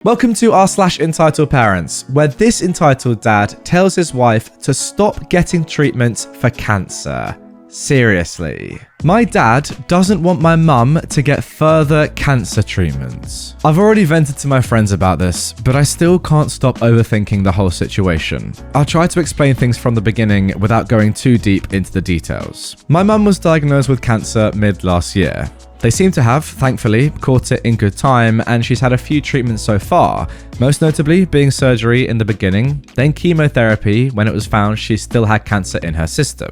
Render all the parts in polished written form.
Welcome to r/EntitledParents, where this entitled dad tells his wife to stop getting treatment for cancer. Seriously. My dad doesn't want my mum to get further cancer treatments. I've already vented to my friends about this, but I still can't stop overthinking the whole situation. I'll try to explain things from the beginning without going too deep into the details. My mum was diagnosed with cancer mid last year. They seem to have, thankfully, caught it in good time, and she's had a few treatments so far, most notably being surgery in the beginning, then chemotherapy when it was found she still had cancer in her system.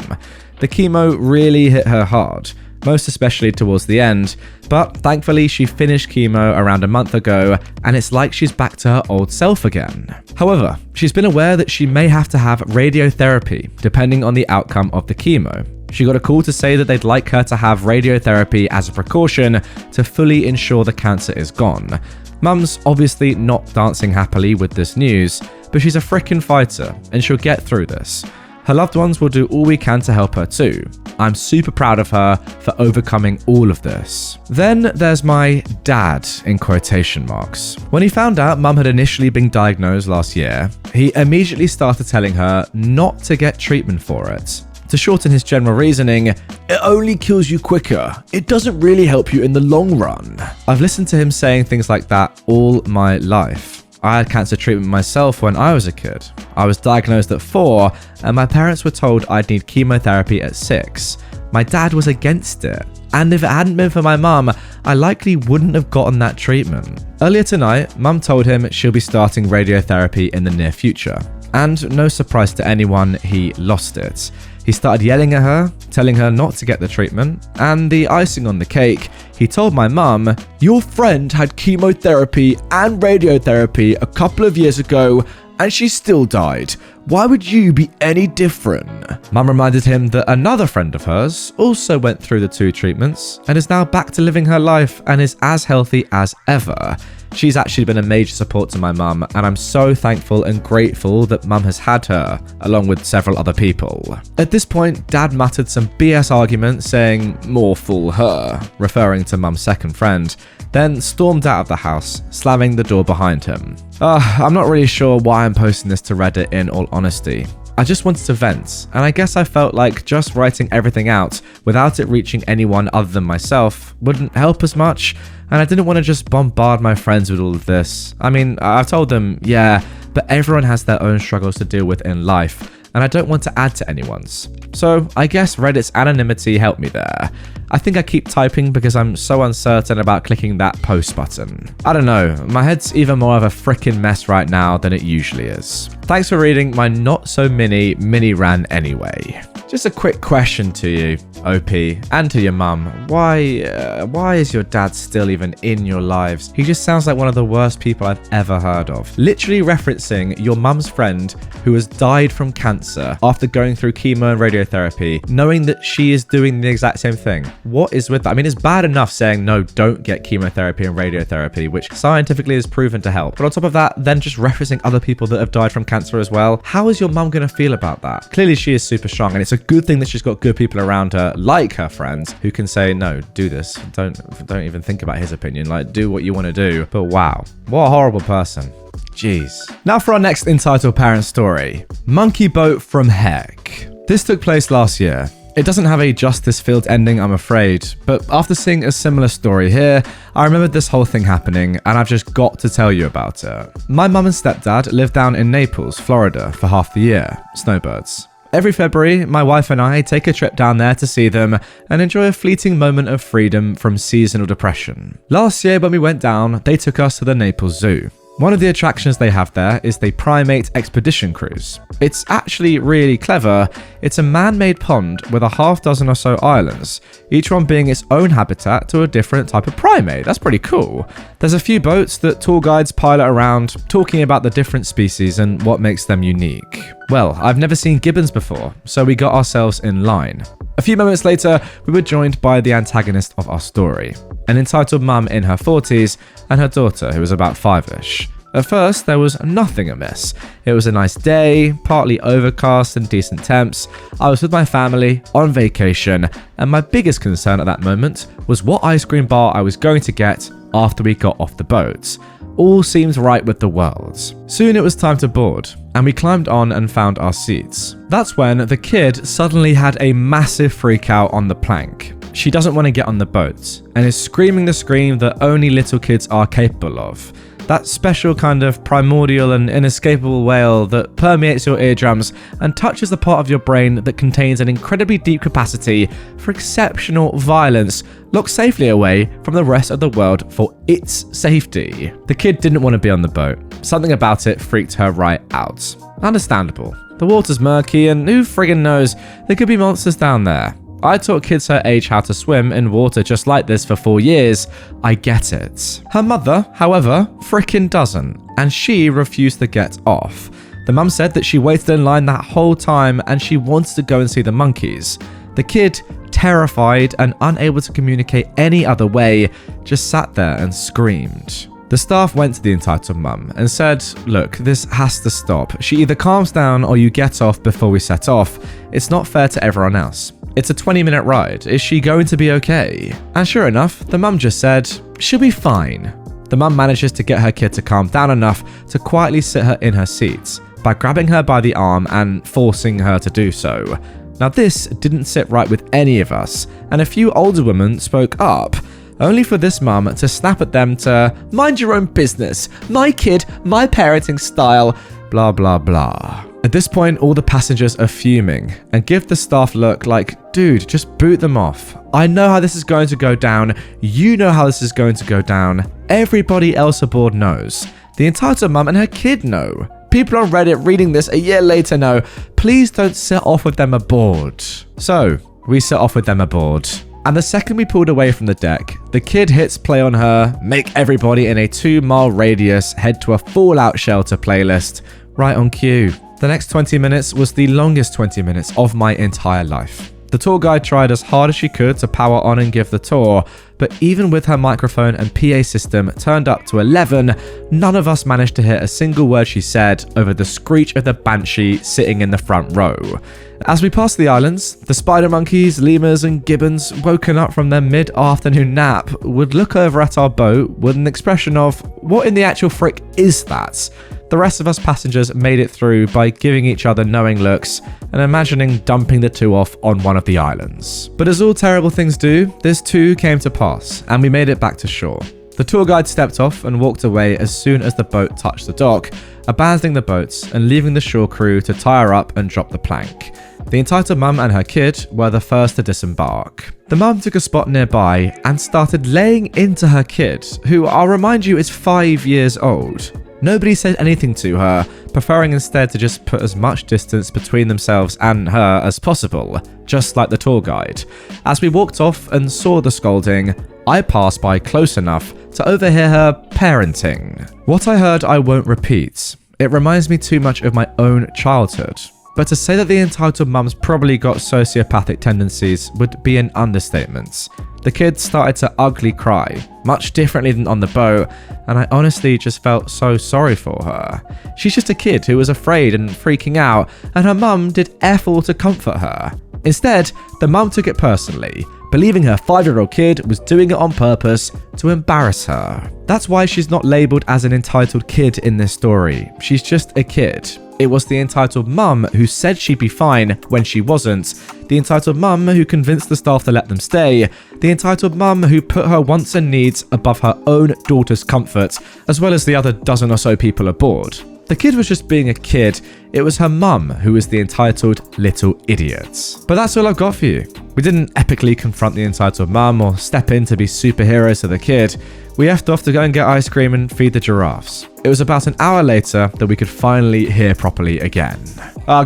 The chemo really hit her hard, most especially towards the end, but thankfully she finished chemo around a month ago, and it's like she's back to her old self again. However, she's been aware that she may have to have radiotherapy, depending on the outcome of the chemo. She got a call to say that they'd like her to have radiotherapy as a precaution to fully ensure the cancer is gone. Mum's obviously not dancing happily with this news, but she's a frickin' fighter, and she'll get through this. Her loved ones will do all we can to help her too. I'm super proud of her for overcoming all of this. Then there's my dad, in quotation marks. When he found out mum had initially been diagnosed last year, he immediately started telling her not to get treatment for it. To shorten his general reasoning, it only kills you quicker. It doesn't really help you in the long run. I've listened to him saying things like that all my life. I had cancer treatment myself when I was a kid. I was diagnosed at 4, and my parents were told I'd need chemotherapy at 6. My dad was against it, and if it hadn't been for my mum, I likely wouldn't have gotten that treatment. Earlier tonight, mum told him she'll be starting radiotherapy in the near future. And no surprise to anyone, he lost it. He started yelling at her, telling her not to get the treatment, and the icing on the cake, he told my mum, "Your friend had chemotherapy and radiotherapy a couple of years ago, and she still died. Why would you be any different?" Mum reminded him that another friend of hers also went through the 2 treatments and is now back to living her life and is as healthy as ever. She's actually been a major support to my mum, and I'm so thankful and grateful that mum has had her, along with several other people. At this point, dad muttered some BS argument saying, "More fool her," referring to mum's second friend, then stormed out of the house, slamming the door behind him. I'm not really sure why I'm posting this to Reddit in all honesty. I just wanted to vent, and I guess I felt like just writing everything out without it reaching anyone other than myself wouldn't help as much, and I didn't want to just bombard my friends with all of this. I mean, I've told them, yeah, but everyone has their own struggles to deal with in life, and I don't want to add to anyone's. So I guess Reddit's anonymity helped me there. I think I keep typing because I'm so uncertain about clicking that post button. I don't know, my head's even more of a frickin' mess right now than it usually is. Thanks for reading my not so mini rant anyway. Just a quick question to you, OP, and to your mum. Why is your dad still even in your lives? He just sounds like one of the worst people I've ever heard of. Literally referencing your mum's friend who has died from cancer after going through chemo and radiotherapy, knowing that she is doing the exact same thing. What is with that? I mean, it's bad enough saying, no, don't get chemotherapy and radiotherapy, which scientifically is proven to help. But on top of that, then just referencing other people that have died from cancer as well. How is your mum going to feel about that? Clearly, she is super strong, and it's a good thing that she's got good people around her, like her friends, who can say, no, do this. Don't even think about his opinion. Like, do what you want to do. But wow, what a horrible person. Jeez. Now for our next entitled parent story. Monkey Boat from Heck. This took place last year. It doesn't have a justice-filled ending, I'm afraid, but after seeing a similar story here, I remembered this whole thing happening, and I've just got to tell you about it. My mum and stepdad live down in Naples, Florida, for half the year. Snowbirds. Every February, my wife and I take a trip down there to see them and enjoy a fleeting moment of freedom from seasonal depression. Last year, when we went down, they took us to the Naples Zoo. One of the attractions they have there is the Primate Expedition Cruise. It's actually really clever. It's a man-made pond with a half dozen or so islands, each one being its own habitat to a different type of primate. That's pretty cool. There's a few boats that tour guides pilot around, talking about the different species and what makes them unique. Well, I've never seen gibbons before, so we got ourselves in line. A few moments later, we were joined by the antagonist of our story, an entitled mum in her 40s and her daughter who was about 5-ish. At first, there was nothing amiss. It was a nice day, partly overcast and decent temps. I was with my family, on vacation, and my biggest concern at that moment was what ice cream bar I was going to get after we got off the boat. All seemed right with the world. Soon it was time to board, and we climbed on and found our seats. That's when the kid suddenly had a massive freak out on the plank. She doesn't want to get on the boat, and is screaming the scream that only little kids are capable of. That special kind of primordial and inescapable wail that permeates your eardrums and touches the part of your brain that contains an incredibly deep capacity for exceptional violence, locked safely away from the rest of the world for its safety. The kid didn't want to be on the boat. Something about it freaked her right out. Understandable. The water's murky, and who friggin' knows, there could be monsters down there. I taught kids her age how to swim in water just like this for 4 years. I get it. Her mother, however, frickin' doesn't, and she refused to get off. The mum said that she waited in line that whole time and she wanted to go and see the monkeys. The kid, terrified and unable to communicate any other way, just sat there and screamed. The staff went to the entitled mum and said, "Look, this has to stop. She either calms down or you get off before we set off. It's not fair to everyone else. It's a 20-minute ride. Is she going to be okay?" And sure enough, the mum just said, "She'll be fine." The mum manages to get her kid to calm down enough to quietly sit her in her seat by grabbing her by the arm and forcing her to do so. Now this didn't sit right with any of us, and a few older women spoke up, only for this mum to snap at them to "mind your own business, my kid, my parenting style, blah blah blah." At this point, all the passengers are fuming and give the staff look like, "Dude, just boot them off. I know how this is going to go down. You know how this is going to go down. Everybody else aboard knows. The entitled mum and her kid know. People on Reddit reading this a year later know. Please don't set off with them aboard." So, we set off with them aboard. And the second we pulled away from the deck, the kid hits play on her "Make everybody in a 2-mile radius head to a Fallout shelter" playlist, right on cue. The next 20 minutes was the longest 20 minutes of my entire life. The tour guide tried as hard as she could to power on and give the tour, but even with her microphone and PA system turned up to 11, none of us managed to hear a single word she said over the screech of the banshee sitting in the front row. As we passed the islands, the spider monkeys, lemurs and gibbons, woken up from their mid-afternoon nap, would look over at our boat with an expression of, "What in the actual frick is that?" The rest of us passengers made it through by giving each other knowing looks and imagining dumping the two off on one of the islands. But as all terrible things do, this too came to pass, and we made it back to shore. The tour guide stepped off and walked away as soon as the boat touched the dock, abandoning the boats and leaving the shore crew to tie her up and drop the plank. The entitled mum and her kid were the first to disembark. The mum took a spot nearby and started laying into her kid, who I'll remind you is 5 years old. Nobody said anything to her, preferring instead to just put as much distance between themselves and her as possible, just like the tour guide. As we walked off and saw the scolding, I passed by close enough to overhear her parenting. What I heard I won't repeat. It reminds me too much of my own childhood. But to say that the entitled mum's probably got sociopathic tendencies would be an understatement. The kid started to ugly cry, much differently than on the boat, and I honestly just felt so sorry for her. She's just a kid who was afraid and freaking out, and her mum did F all to comfort her. Instead, the mum took it personally, believing her 5-year-old kid was doing it on purpose to embarrass her. That's why she's not labelled as an entitled kid in this story. She's just a kid. It was the entitled mum who said she'd be fine when she wasn't, the entitled mum who convinced the staff to let them stay, the entitled mum who put her wants and needs above her own daughter's comfort, as well as the other dozen or so people aboard. The kid was just being a kid. It was her mum who was the entitled little idiot. But that's all I've got for you. We didn't epically confront the entitled mum or step in to be superheroes to the kid. We effed off to go and get ice cream and feed the giraffes. It was about an hour later that we could finally hear properly again.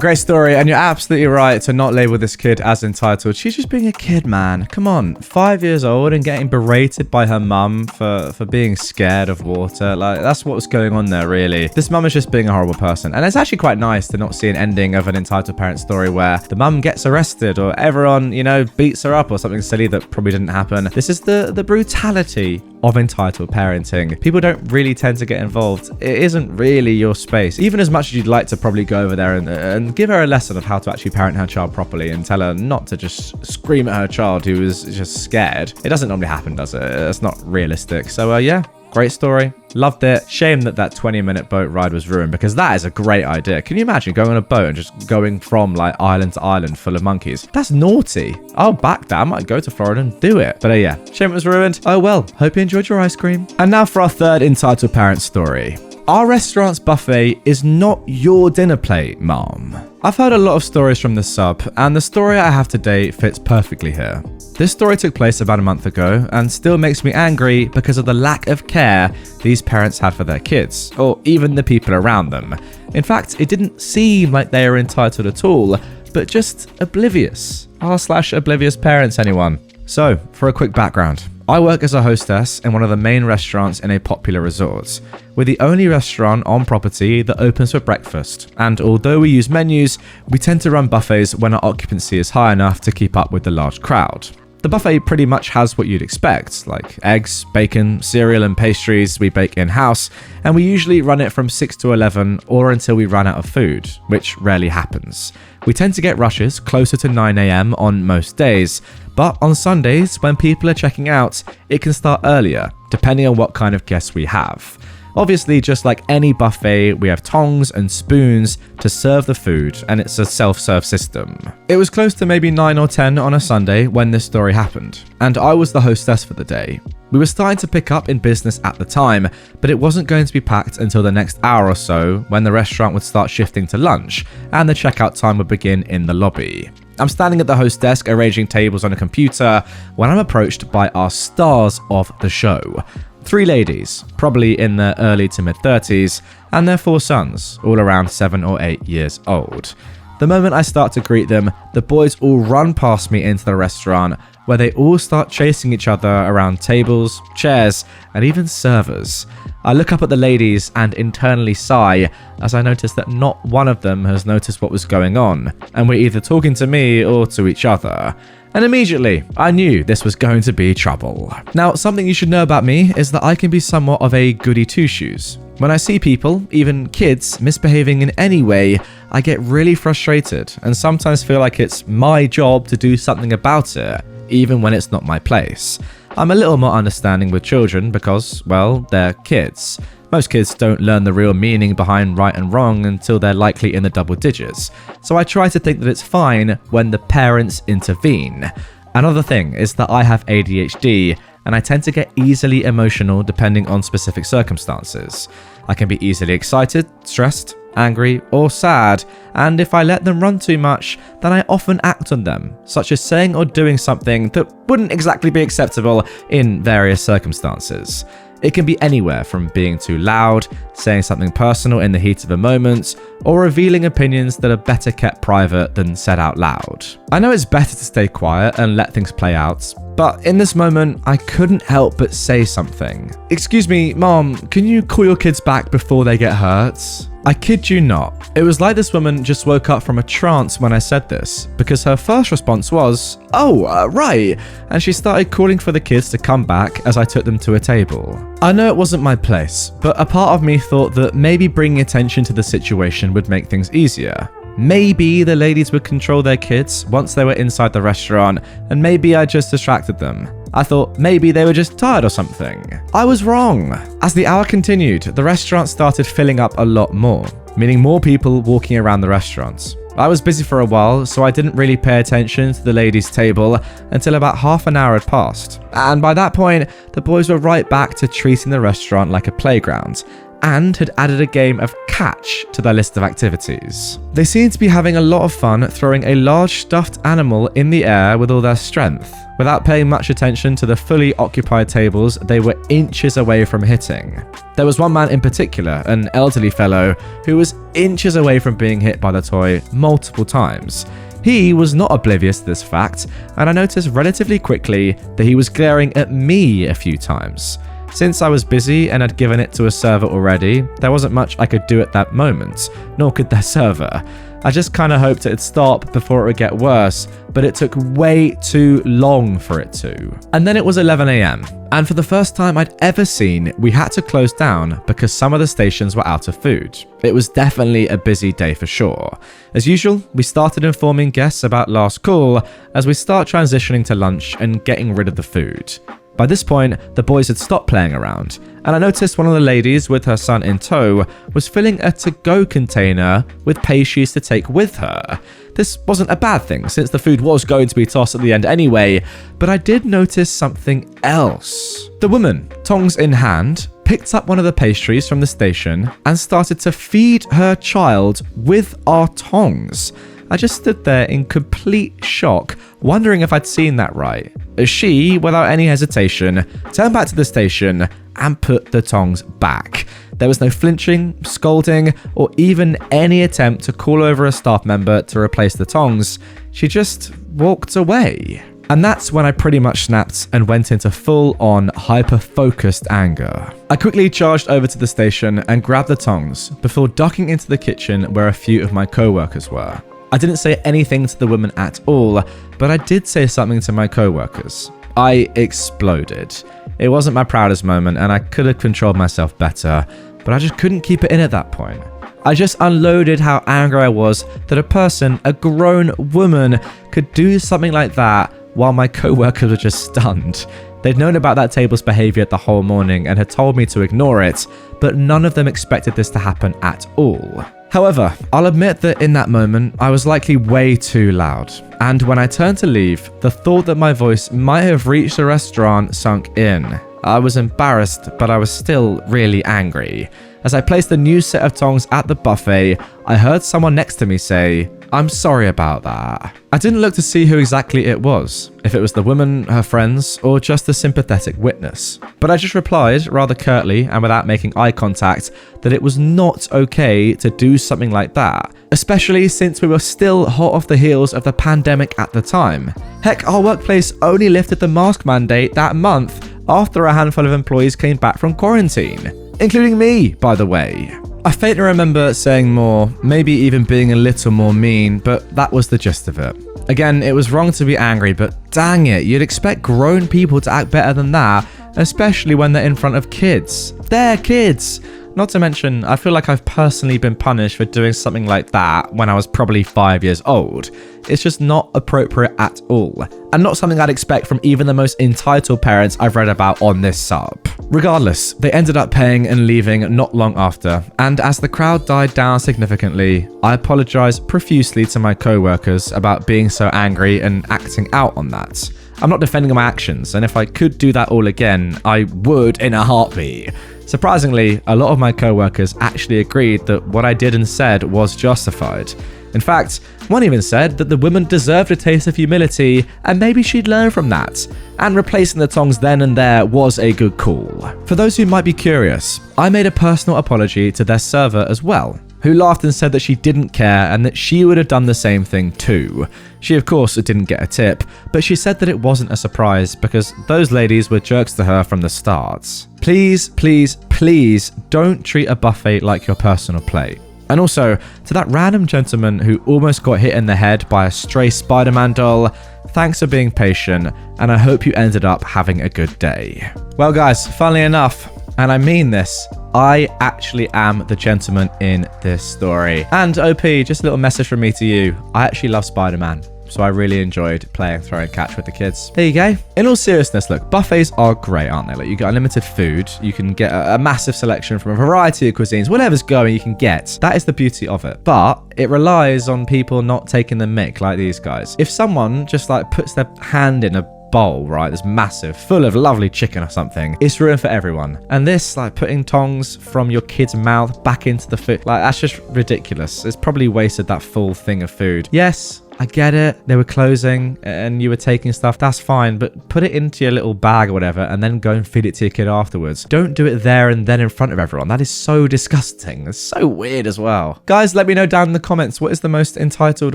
Great story, and you're absolutely right to not label this kid as entitled. She's just being a kid, man. Come on, 5 years old and getting berated by her mum for being scared of water. Like, that's what was going on there, really. This mum is just being a horrible person, and it's actually quite nice nice to not see an ending of an entitled parent story where the mum gets arrested or everyone, beats her up or something silly that probably didn't happen. This is the brutality of entitled parenting. People don't really tend to get involved. It isn't really your space. Even as much as you'd like to probably go over there and give her a lesson of how to actually parent her child properly and tell her not to just scream at her child who is just scared. It doesn't normally happen, does it? It's not realistic. So yeah, great story. Loved it. Shame that 20-minute boat ride was ruined, because that is a great idea. Can you imagine going on a boat and just going from like island to island full of monkeys? That's naughty. I'll back that. I might go to Florida and do it. But yeah, shame it was ruined. Oh well, hope you enjoyed your ice cream. And now for our third entitled parent story. Our restaurant's buffet is not your dinner plate, Mom. I've heard a lot of stories from this sub, and the story I have today fits perfectly here. This story took place about a month ago and still makes me angry because of the lack of care these parents had for their kids, or even the people around them. In fact, it didn't seem like they were entitled at all, but just oblivious. r/oblivious parents, anyone? So, for a quick background. I work as a hostess in one of the main restaurants in a popular resort. We're the only restaurant on property that opens for breakfast, and although we use menus, we tend to run buffets when our occupancy is high enough to keep up with the large crowd. The buffet pretty much has what you'd expect, like eggs, bacon, cereal and pastries we bake in-house, and we usually run it from 6 to 11 or until we run out of food, which rarely happens. We tend to get rushes closer to 9 AM on most days, but on Sundays, when people are checking out, it can start earlier, depending on what kind of guests we have. Obviously, just like any buffet, we have tongs and spoons to serve the food, and it's a self-serve system. It was close to maybe 9 or 10 on a Sunday when this story happened, and I was the hostess for the day. We were starting to pick up in business at the time, but it wasn't going to be packed until the next hour or so, when the restaurant would start shifting to lunch, and the checkout time would begin in the lobby. I'm standing at the host desk arranging tables on a computer when I'm approached by our stars of the show. 3 ladies, probably in their early to mid-30s, and their 4 sons, all around 7 or 8 years old. The moment I start to greet them, the boys all run past me into the restaurant, where they all start chasing each other around tables, chairs, and even servers. I look up at the ladies and internally sigh as I notice that not one of them has noticed what was going on, and we're either talking to me or to each other. And immediately, I knew this was going to be trouble. Now, something you should know about me is that I can be somewhat of a goody two-shoes. When I see people, even kids, misbehaving in any way, I get really frustrated and sometimes feel like it's my job to do something about it, even when it's not my place. I'm a little more understanding with children because, well, they're kids. Most kids don't learn the real meaning behind right and wrong until they're likely in the double digits, so I try to think that it's fine when the parents intervene. Another thing is that I have ADHD, and I tend to get easily emotional depending on specific circumstances. I can be easily excited, stressed, angry, or sad, and if I let them run too much, then I often act on them, such as saying or doing something that wouldn't exactly be acceptable in various circumstances. It can be anywhere from being too loud, saying something personal in the heat of a moment, or revealing opinions that are better kept private than said out loud. I know it's better to stay quiet and let things play out, but in this moment, I couldn't help but say something. "Excuse me, Mom, can you call your kids back before they get hurt?" I kid you not. It was like this woman just woke up from a trance when I said this, because her first response was, "Oh, right," and she started calling for the kids to come back as I took them to a table. I know it wasn't my place, but a part of me thought that maybe bringing attention to the situation would make things easier. Maybe the ladies would control their kids once they were inside the restaurant, and maybe I just distracted them. I thought maybe they were just tired or something. I was wrong. As the hour continued, the restaurant started filling up a lot more, meaning more people walking around the restaurant. I was busy for a while, so I didn't really pay attention to the ladies' table until about half an hour had passed. And by that point, the boys were right back to treating the restaurant like a playground, and had added a game of catch to their list of activities. They seemed to be having a lot of fun throwing a large stuffed animal in the air with all their strength, without paying much attention to the fully occupied tables they were inches away from hitting. There was one man in particular, an elderly fellow, who was inches away from being hit by the toy multiple times. He was not oblivious to this fact, and I noticed relatively quickly that he was glaring at me a few times. Since I was busy and had given it to a server already, there wasn't much I could do at that moment, nor could their server. I just kind of hoped it'd stop before it would get worse, but it took way too long for it to. And then it was 11 AM, and for the first time I'd ever seen, we had to close down because some of the stations were out of food. It was definitely a busy day for sure. As usual, we started informing guests about last call as we start transitioning to lunch and getting rid of the food. By this point, the boys had stopped playing around, and I noticed one of the ladies with her son in tow was filling a to-go container with pastries to take with her. This wasn't a bad thing, since the food was going to be tossed at the end anyway, but I did notice something else. The woman, tongs in hand, picked up one of the pastries from the station and started to feed her child with our tongs. I just stood there in complete shock, wondering if I'd seen that right. As she, without any hesitation, turned back to the station and put the tongs back. There was no flinching, scolding, or even any attempt to call over a staff member to replace the tongs. She just walked away. And that's when I pretty much snapped and went into full-on hyper-focused anger. I quickly charged over to the station and grabbed the tongs before ducking into the kitchen where a few of my co-workers were. I didn't say anything to the woman at all, but I did say something to my co-workers. I exploded. It wasn't my proudest moment and I could have controlled myself better, but I just couldn't keep it in at that point. I just unloaded how angry I was that a person, a grown woman, could do something like that while my co-workers were just stunned. They'd known about that table's behavior the whole morning and had told me to ignore it, but none of them expected this to happen at all. However, I'll admit that in that moment, I was likely way too loud. And when I turned to leave, the thought that my voice might have reached the restaurant sunk in. I was embarrassed, but I was still really angry. As I placed the new set of tongs at the buffet, I heard someone next to me say, "I'm sorry about that." I didn't look to see who exactly it was, if it was the woman, her friends, or just a sympathetic witness. But I just replied, rather curtly and without making eye contact, that it was not okay to do something like that, especially since we were still hot off the heels of the pandemic at the time. Heck, our workplace only lifted the mask mandate that month after a handful of employees came back from quarantine, including me, by the way. I faintly remember saying more, maybe even being a little more mean, but that was the gist of it. Again, it was wrong to be angry, but dang it, you'd expect grown people to act better than that, especially when they're in front of kids. They're kids! Not to mention, I feel like I've personally been punished for doing something like that when I was probably 5 years old. It's just not appropriate at all, and not something I'd expect from even the most entitled parents I've read about on this sub. Regardless, they ended up paying and leaving not long after, and as the crowd died down significantly, I apologized profusely to my co-workers about being so angry and acting out on that. I'm not defending my actions, and if I could do that all again, I would in a heartbeat. Surprisingly, a lot of my co-workers actually agreed that what I did and said was justified. In fact, one even said that the woman deserved a taste of humility and maybe she'd learn from that, and replacing the tongs then and there was a good call. For those who might be curious, I made a personal apology to their server as well, who laughed and said that she didn't care and that she would have done the same thing too. She of course didn't get a tip, but she said that it wasn't a surprise because those ladies were jerks to her from the start. Please, please, please don't treat a buffet like your personal plate. And also, to that random gentleman who almost got hit in the head by a stray Spider-Man doll, thanks for being patient, and I hope you ended up having a good day. Well guys, funnily enough, and I mean this, I actually am the gentleman in this story. And OP, just a little message from me to you. I actually love Spider-Man, so I really enjoyed playing throw and catch with the kids. There you go. In all seriousness, look, buffets are great, aren't they? Like, you get unlimited food, you can get a massive selection from a variety of cuisines, whatever's going you can get. That is the beauty of it. But it relies on people not taking the mick like these guys. If someone just like puts their hand in a bowl, right, that's massive, full of lovely chicken or something, it's ruined for everyone. And this, like putting tongs from your kid's mouth back into the food, like that's just ridiculous. It's probably wasted that full thing of food. Yes, I get it, they were closing and you were taking stuff, that's fine, but put it into your little bag or whatever and then go and feed it to your kid afterwards. Don't do it there and then in front of everyone. That is so disgusting. It's so weird as well. Guys, let me know down in the comments, what is the most entitled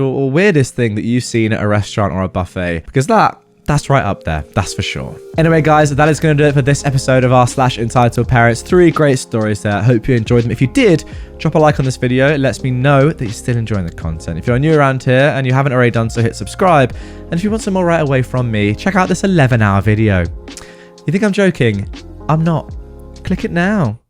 or weirdest thing that you've seen at a restaurant or a buffet? Because that that's right up there, that's for sure. Anyway, guys, that is going to do it for this episode of r/EntitledParents. 3 great stories there. I hope you enjoyed them. If you did, drop a like on this video. It lets me know that you're still enjoying the content. If you're new around here and you haven't already done so, hit subscribe. And if you want some more right away from me, check out this 11-hour video. You think I'm joking? I'm not. Click it now.